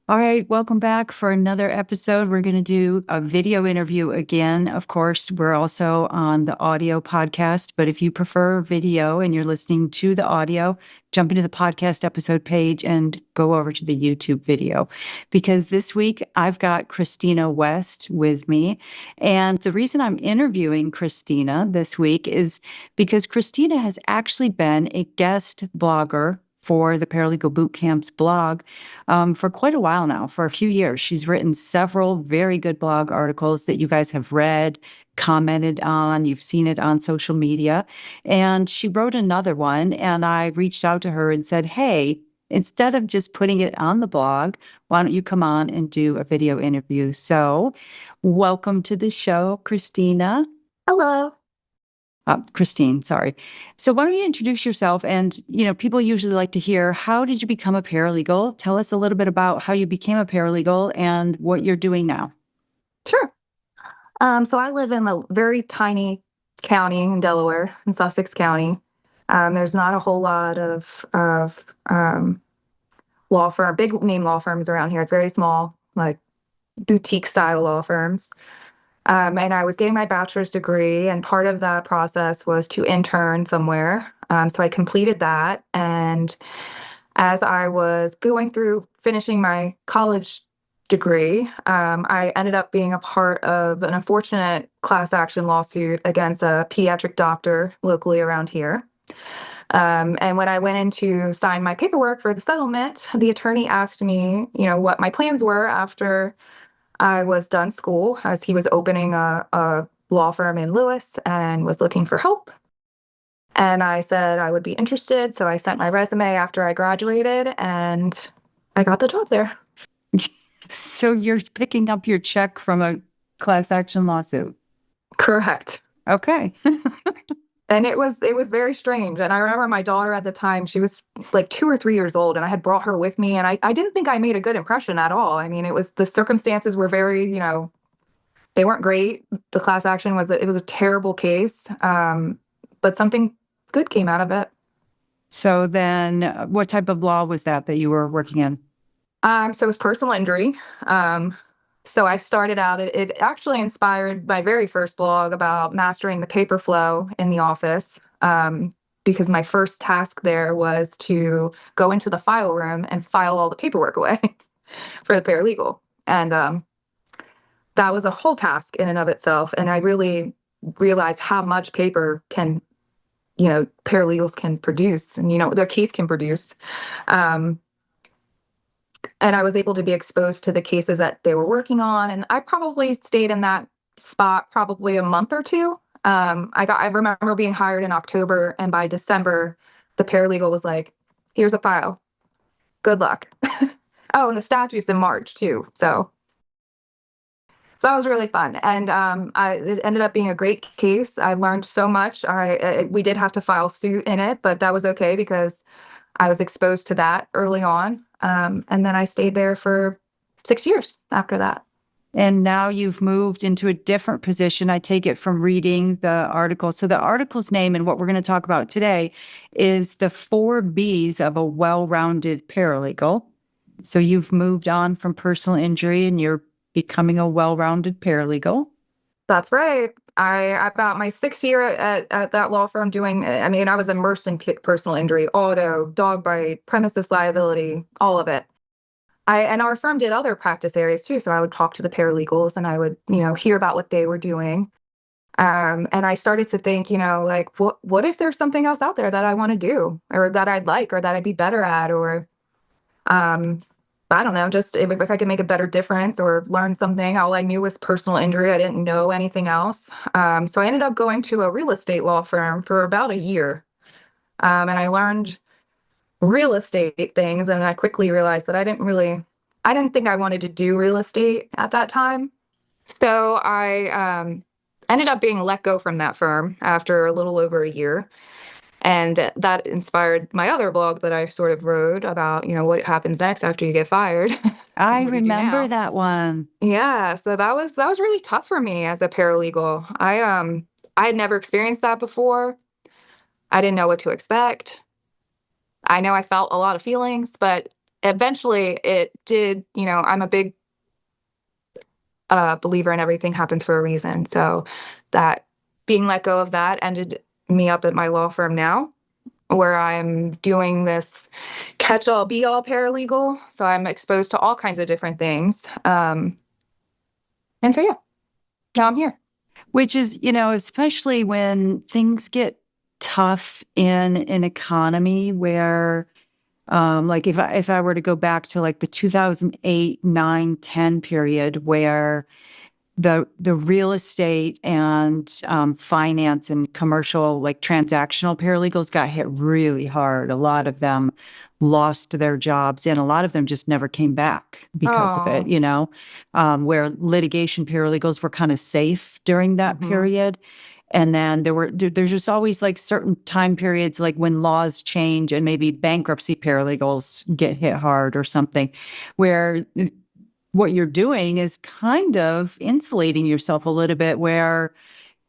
All right, welcome back for another episode. We're going to do a video interview again. Of course, we're also on the audio podcast, but if you prefer video and you're listening to the audio, jump into the podcast episode page and go over to the YouTube video. Because this week I've got Christina West with me. And the reason I'm interviewing Christina this week is because Christina has actually been a guest blogger for the Paralegal Bootcamp's blog for quite a while now, for a few years. She's written several very good blog articles that you guys have read, commented on. You've seen it on social media. And she wrote another one, and I reached out to her and said, hey, instead of just putting it on the blog, why don't you come on and do a video interview? So, welcome to the show, Christina. Hello. Christine, sorry. So why don't you introduce yourself? And, people usually like to hear, how did you become a paralegal? Tell us a little bit about how you became a paralegal and what you're doing now. Sure. So I live in a very tiny county in Delaware, in Sussex County. There's not a whole lot of big name law firms around here. It's very small, like boutique style law firms. And I was getting my bachelor's degree, and part of that process was to intern somewhere. So I completed that, and as I was going through finishing my college degree, I ended up being a part of an unfortunate class action lawsuit against a pediatric doctor locally around here. And when I went in to sign my paperwork for the settlement, the attorney asked me, what my plans were after I was done school, as he was opening a law firm in Lewis and was looking for help. And I said I would be interested. So I sent my resume after I graduated, and I got the job there. So you're picking up your check from a class action lawsuit. Correct. Okay. And it was very strange. And I remember my daughter at the time, she was like 2 or 3 years old, and I had brought her with me, and I didn't think I made a good impression at all. I mean, the circumstances were very, they weren't great. The class action was a terrible case. But something good came out of it. So then what type of law was that you were working in? So it was personal injury. So I started out, it actually inspired my very first blog about mastering the paper flow in the office. Because my first task there was to go into the file room and file all the paperwork away for the paralegal. And that was a whole task in and of itself. And I really realized how much paper paralegals can produce, and, their case can produce. And I was able to be exposed to the cases that they were working on. And I probably stayed in that spot probably a month or two. I remember being hired in October, and by December, the paralegal was like, here's a file. Good luck. Oh, and the statute's in March too. So that was really fun. And it ended up being a great case. I learned so much. We did have to file suit in it, but that was okay because I was exposed to that early on. And then I stayed there for 6 years after that. And now you've moved into a different position. I take it from reading the article. So the article's name and what we're going to talk about today is the 4 B's of a well-rounded paralegal. So you've moved on from personal injury and you're becoming a well-rounded paralegal. That's right. About my 6th year at that law firm I was immersed in personal injury, auto, dog bite, premises liability, all of it. And our firm did other practice areas too. So I would talk to the paralegals, and I would, hear about what they were doing. And I started to think, like, what if there's something else out there that I want to do, or that I'd like, or that I'd be better at, or, I don't know, just if I could make a better difference or learn something. All I knew was personal injury. I didn't know anything else. So I ended up going to a real estate law firm for about a year. And I learned real estate things, and I quickly realized that I didn't think I wanted to do real estate at that time. So I ended up being let go from that firm after a little over a year. And that inspired my other blog that I sort of wrote about, what happens next after you get fired. I What do you do remember now? that one. Yeah, so that was really tough for me as a paralegal. I had never experienced that before. I didn't know what to expect. I know I felt a lot of feelings, but eventually it did, I'm a big believer in everything happens for a reason. So that being let go of that ended me up at my law firm now, where I'm doing this catch-all, be-all paralegal. So I'm exposed to all kinds of different things. And so, yeah, now I'm here. Which is, especially when things get tough in an economy where, like if I were to go back to like the 2008, 9, 10 period where the real estate and finance and commercial, like transactional paralegals got hit really hard. A lot of them lost their jobs and a lot of them just never came back because of it, Oh, where litigation paralegals were kind of safe during that period. And then there's just always like certain time periods, like when laws change and maybe bankruptcy paralegals get hit hard or something, where what you're doing is kind of insulating yourself a little bit, where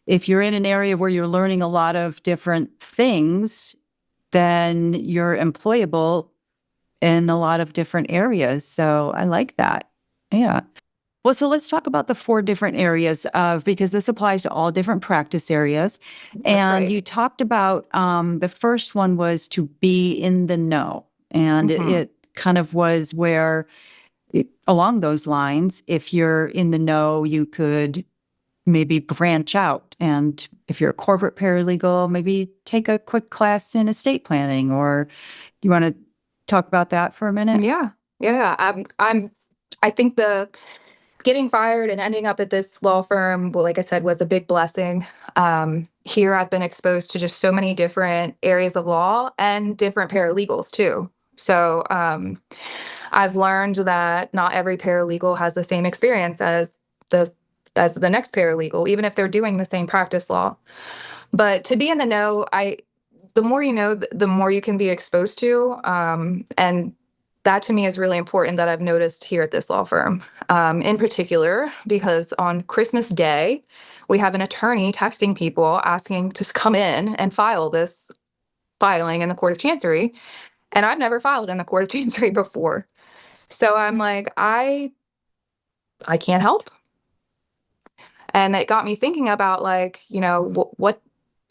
if you're in an area where you're learning a lot of different things, then you're employable in a lot of different areas. So I like that. Yeah. Well, so let's talk about the four different areas because this applies to all different practice areas. that's And right. you talked about the first one was to be in the know. And it kind of was where, along those lines, if you're in the know, you could maybe branch out. And if you're a corporate paralegal, maybe take a quick class in estate planning. Or you want to talk about that for a minute? Yeah. Yeah. I think the getting fired and ending up at this law firm, well, like I said, was a big blessing. Here I've been exposed to just so many different areas of law and different paralegals too. So I've learned that not every paralegal has the same experience the as the next paralegal, even if they're doing the same practice law. But to be in the know, the more you know, the more you can be exposed to. And that to me is really important that I've noticed here at this law firm, in particular, because on Christmas Day, we have an attorney texting people asking to come in and file this filing in the Court of Chancery. And I've never filed in the Court of Chancery before. So I'm like, I can't help. And it got me thinking about like, what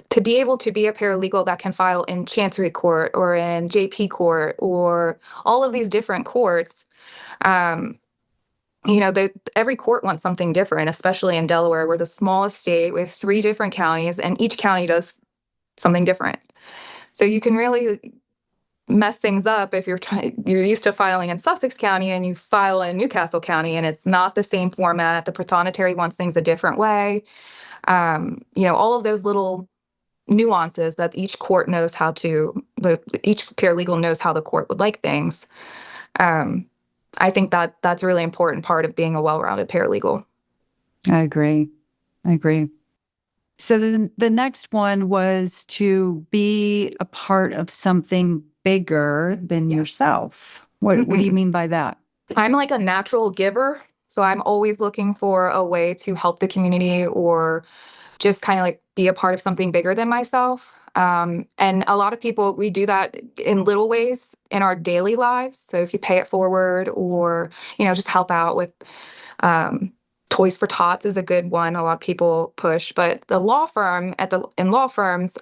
to be able to be a paralegal that can file in Chancery Court or in JP Court or all of these different courts. Um, every court wants something different, especially in Delaware. We're the smallest state. We have 3 different counties, and each county does something different. So you can really mess things up if you're used to filing in Sussex County and you file in Newcastle County, and it's not the same format. The prothonotary wants things a different way. All of those little nuances that each paralegal knows how the court would like things. I think that that's a really important part of being a well-rounded paralegal. I agree. So then the next one was to be a part of something bigger than yourself. What do you mean by that? I'm like a natural giver, so I'm always looking for a way to help the community or just kind of like be a part of something bigger than myself. And a lot of people, we do that in little ways in our daily lives. So if you pay it forward or, just help out with Toys for Tots is a good one. A lot of people push, but in law firms,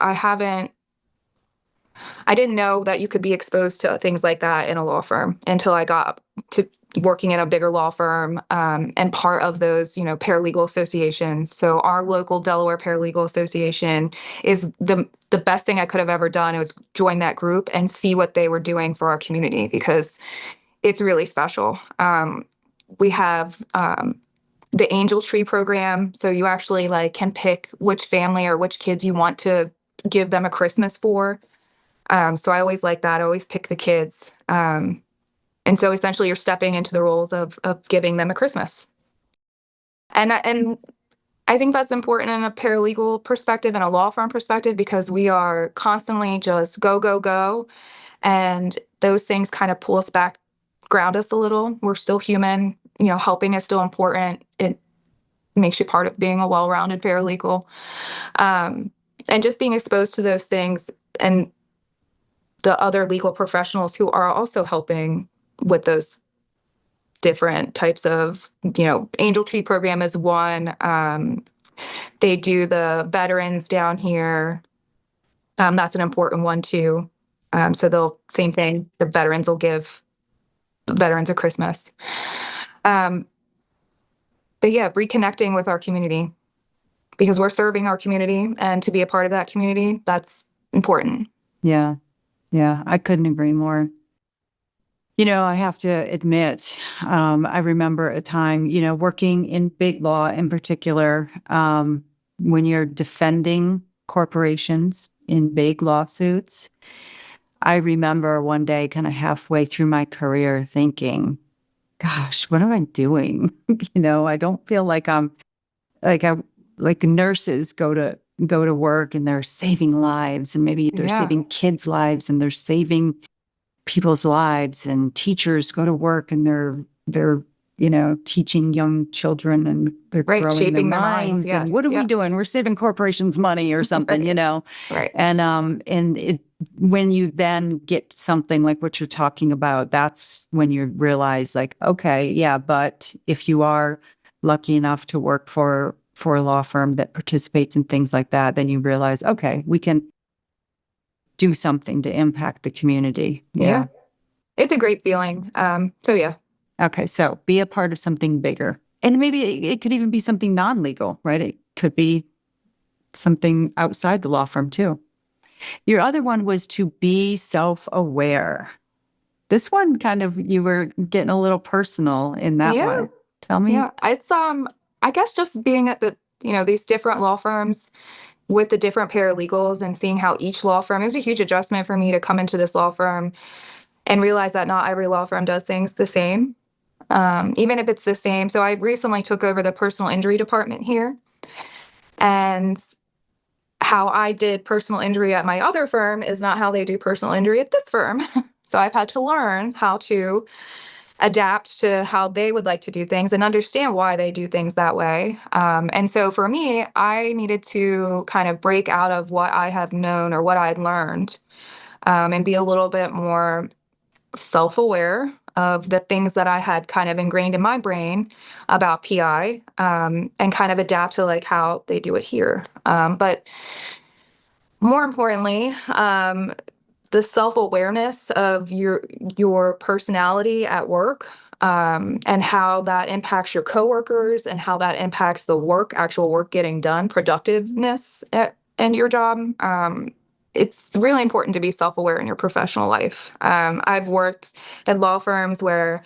I didn't know that you could be exposed to things like that in a law firm until I got to working in a bigger law firm, and part of those, paralegal associations. So our local Delaware Paralegal Association is the best thing I could have ever done. It was join that group and see what they were doing for our community because it's really special. We have the Angel Tree program, so you actually can pick which family or which kids you want to give them a Christmas for. So I always like that. I always pick the kids. And so essentially you're stepping into the roles of giving them a Christmas. And I think that's important in a paralegal perspective and a law firm perspective because we are constantly just go, go, go. And those things kind of pull us back, ground us a little. We're still human. Helping is still important. It makes you part of being a well-rounded paralegal. And just being exposed to those things and the other legal professionals who are also helping with those different types of, Angel Tree program is one. They do the veterans down here. That's an important one too. So same thing, the veterans will give veterans a Christmas. But yeah, reconnecting with our community, because we're serving our community, and to be a part of that community, that's important. Yeah. Yeah. I couldn't agree more. I have to admit, I remember a time, working in big law in particular, when you're defending corporations in big lawsuits. I remember one day kind of halfway through my career thinking, gosh, what am I doing? I don't feel like I'm like nurses go to work and they're saving lives, and maybe they're saving kids' lives and they're saving people's lives, and teachers go to work and they're teaching young children, and they're growing shaping their minds. Yes. And what are we doing? We're saving corporations money or something, Right. And when you then get something like what you're talking about, that's when you realize, like, okay, yeah, but if you are lucky enough to work for a law firm that participates in things like that, then you realize, okay, we can do something to impact the community. Yeah. It's a great feeling. So yeah. Okay. So be a part of something bigger. And maybe it could even be something non-legal, right? It could be something outside the law firm too. Your other one was to be self-aware. This one you were getting a little personal in that one. Tell me. Yeah. It's, I guess just being at these different law firms with the different paralegals and seeing how each law firm, it was a huge adjustment for me to come into this law firm and realize that not every law firm does things the same, even if it's the same. So I recently took over the personal injury department here, and how I did personal injury at my other firm is not how they do personal injury at this firm. So I've had to learn how to adapt to how they would like to do things and understand why they do things that way. And so for me, I needed to kind of break out of what I have known or what I'd learned, and be a little bit more self-aware of the things that I had kind of ingrained in my brain about PI, and kind of adapt to like how they do it here. But more importantly, the self-awareness of your personality at work, and how that impacts your coworkers and how that impacts the actual work getting done, productiveness in your job. It's really important to be self-aware in your professional life. I've worked at law firms where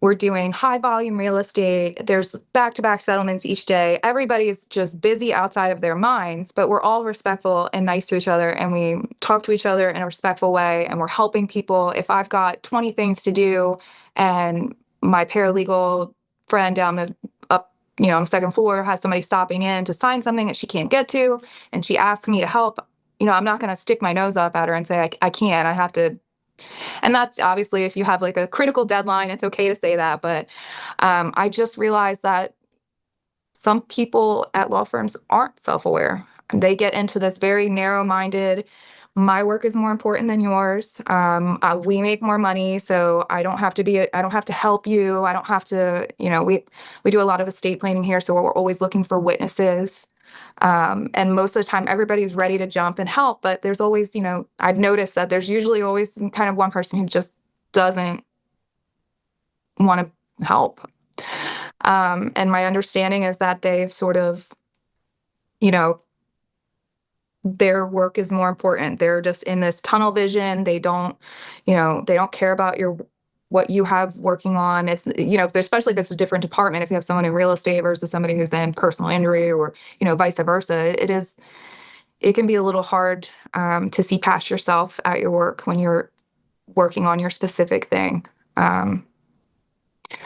we're doing high volume real estate. There's back-to-back settlements each day. Everybody's just busy outside of their minds, but we're all respectful and nice to each other, and we talk to each other in a respectful way, and we're helping people. If I've got 20 things to do and my paralegal friend on the second floor has somebody stopping in to sign something that she can't get to, and she asks me to help, I'm not going to stick my nose up at her and say, I can't, I have to. And that's obviously, if you have like a critical deadline, it's okay to say that. But I just realized that some people at law firms aren't self-aware. They get into this very narrow-minded, my work is more important than yours. We make more money, so I don't have to help you. I don't have to, we do a lot of estate planning here, so we're always looking for witnesses. And most of the time everybody's ready to jump and help, but there's always, I've noticed that there's usually always kind of one person who just doesn't want to help. And my understanding is that they've sort of, their work is more important. They're just in this tunnel vision. They don't care about what you have working on. It's, especially if it's a different department, if you have someone in real estate versus somebody who's in personal injury, or, vice versa, it can be a little hard to see past yourself at your work when you're working on your specific thing.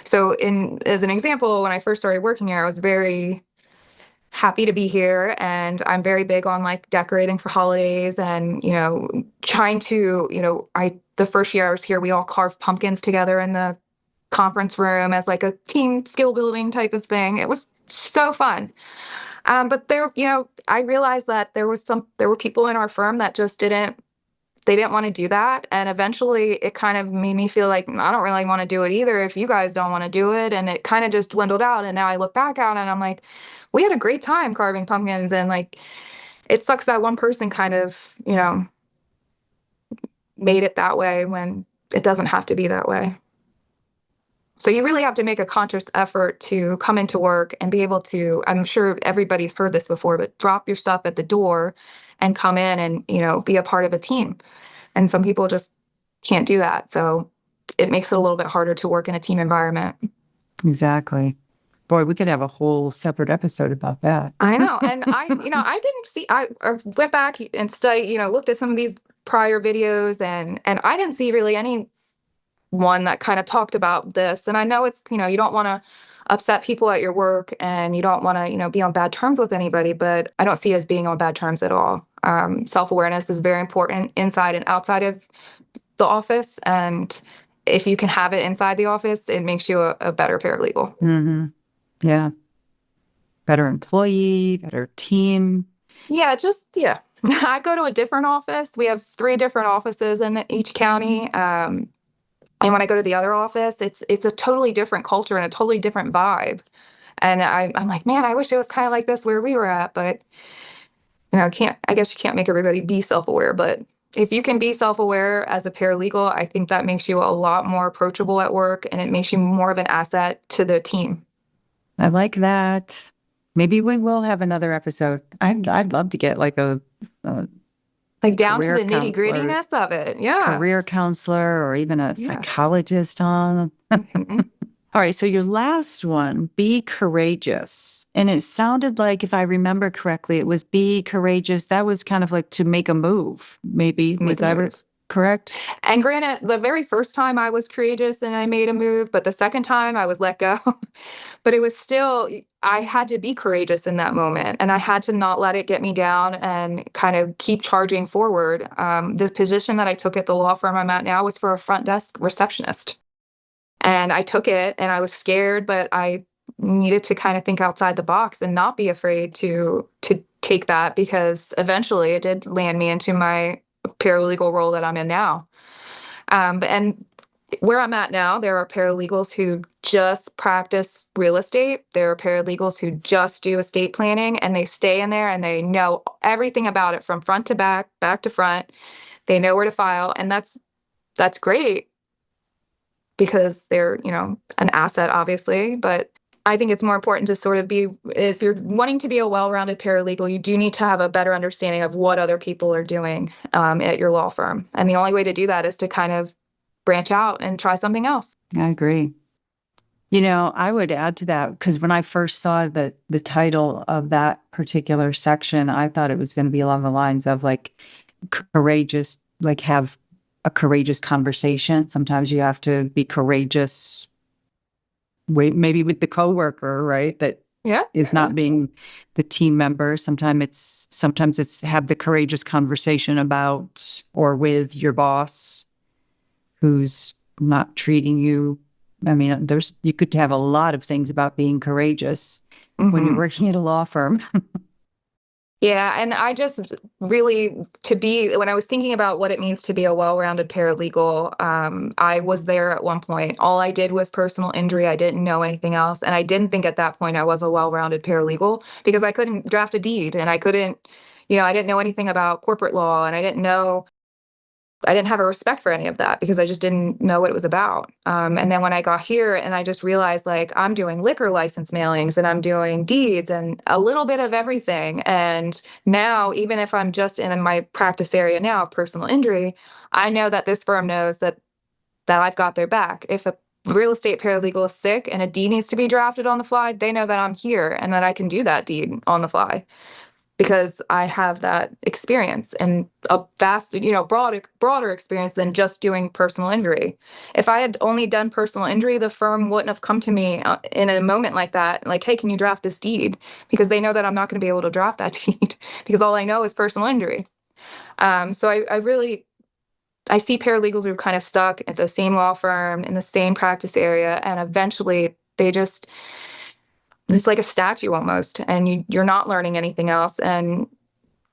So as an example, when I first started working here, I was very happy to be here, and I'm very big on like decorating for holidays, and trying to the first year I was here, we all carved pumpkins together in the conference room as like a team skill building type of thing. It was so fun. But there, I realized that there were people in our firm that just didn't they didn't want to do that. And eventually it kind of made me feel like I don't really want to do it either if you guys don't want to do it. And it kind of just dwindled out. And now I look back at it and I'm like, we had a great time carving pumpkins. And like, it sucks that one person kind of, made it that way when it doesn't have to be that way. So you really have to make a conscious effort to come into work and be able to, I'm sure everybody's heard this before, but drop your stuff at the door and come in and, be a part of a team. And some people just can't do that. So it makes it a little bit harder to work in a team environment. Exactly. Boy, we could have a whole separate episode about that. I know. And I didn't see, I went back and studied, looked at some of these prior videos and I didn't see really any one that kind of talked about this. And I know it's, you don't want to upset people at your work and you don't want to, be on bad terms with anybody, but I don't see it as being on bad terms at all. Self-awareness is very important inside and outside of the office. And if you can have it inside the office, it makes you a better paralegal. Mm-hmm. Yeah. Better employee, better team. Yeah, yeah. I go to a different office. We have 3 different offices in each county. And when I go to the other office, it's a totally different culture and a totally different vibe. And I'm like, man, I wish it was kind of like this where we were at. But, I guess you can't make everybody be self-aware. But if you can be self-aware as a paralegal, I think that makes you a lot more approachable at work and it makes you more of an asset to the team. I like that. Maybe we will have another episode. I'd love to get like a like down to the career nitty grittiness of it. Yeah. career counselor or even a psychologist on. All right. So your last one, be courageous. And it sounded like, if I remember correctly, it was be courageous. That was kind of like to make a move, maybe. Was that correct? And granted, the very first time I was courageous and I made a move, but the second time I was let go. But it was still, I had to be courageous in that moment and I had to not let it get me down and kind of keep charging forward. The position that I took at the law firm I'm at now was for a front desk receptionist. And I took it and I was scared, but I needed to kind of think outside the box and not be afraid to take that, because eventually it did land me into my paralegal role that I'm in now. And where I'm at now, there are paralegals who just practice real estate. There are paralegals who just do estate planning, and they stay in there and they know everything about it from front to back, back to front. They know where to file, and that's great because they're, an asset, obviously. But I think it's more important to sort of be, if you're wanting to be a well-rounded paralegal, you do need to have a better understanding of what other people are doing at your law firm. And the only way to do that is to kind of branch out and try something else. I agree. I would add to that, because when I first saw the title of that particular section, I thought it was going to be along the lines of like courageous, like have a courageous conversation. Sometimes you have to be courageous, maybe with the coworker, right? That is not being the team member. Sometimes it's have the courageous conversation about or with your boss who's not treating you. I mean, you could have a lot of things about being courageous when you're working at a law firm. Yeah, and I just really, when I was thinking about what it means to be a well-rounded paralegal, I was there at one point. All I did was personal injury. I didn't know anything else. And I didn't think at that point I was a well-rounded paralegal because I couldn't draft a deed and I couldn't, I didn't know anything about corporate law, and I didn't have a respect for any of that because I just didn't know what it was about. And then when I got here and I just realized, like, I'm doing liquor license mailings and I'm doing deeds and a little bit of everything. And now, even if I'm just in my practice area now of personal injury, I know that this firm knows that I've got their back. If a real estate paralegal is sick and a deed needs to be drafted on the fly, they know that I'm here and that I can do that deed on the fly, because I have that experience and a vast, broader experience than just doing personal injury. If I had only done personal injury, the firm wouldn't have come to me in a moment like that, like, hey, can you draft this deed? Because they know that I'm not going to be able to draft that deed because all I know is personal injury. So I see paralegals who are kind of stuck at the same law firm in the same practice area, and eventually it's like a statue almost, and you're not learning anything else. And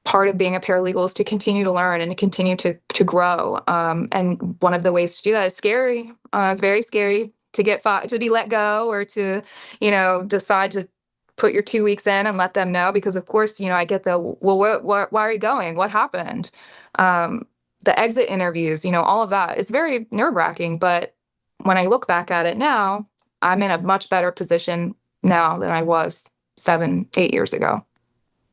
part of being a paralegal is to continue to learn and to continue to grow. And one of the ways to do that is scary. It's very scary to to be let go, or to, decide to put your 2 weeks in and let them know, because of course, I get well, why are you going? What happened? The exit interviews, all of that is very nerve-wracking. But when I look back at it now, I'm in a much better position now than I was 7, 8 years ago.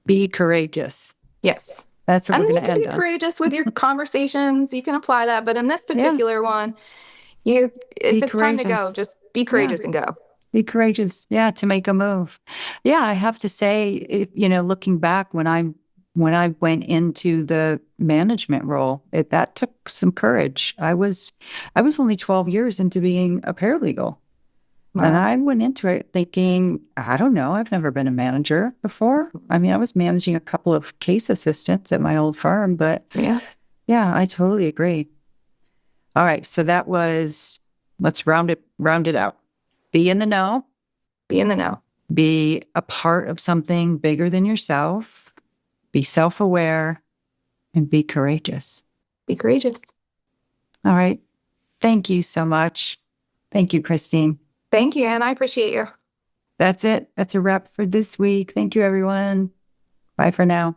Be courageous. Yes. That's what And we're you going to can end be on. courageous with your conversations. You can apply that. But in this particular one, if Be it's time to go, courageous. just be courageous and go. Be courageous. Yeah, to make a move. Yeah, I have to say, looking back, when I went into the management role, that took some courage. I was only 12 years into being a paralegal. And Wow. I went into it thinking, I don't know, I've never been a manager before. I mean, I was managing a couple of case assistants at my old firm, but Yeah. I totally agree. All right, so that was, let's round it out. Be in the know. Be in the know. Be a part of something bigger than yourself. Be self-aware, and be courageous. Be courageous. All right. Thank you so much. Thank you, Christine. Thank you, Anne. I appreciate you. That's it. That's a wrap for this week. Thank you, everyone. Bye for now.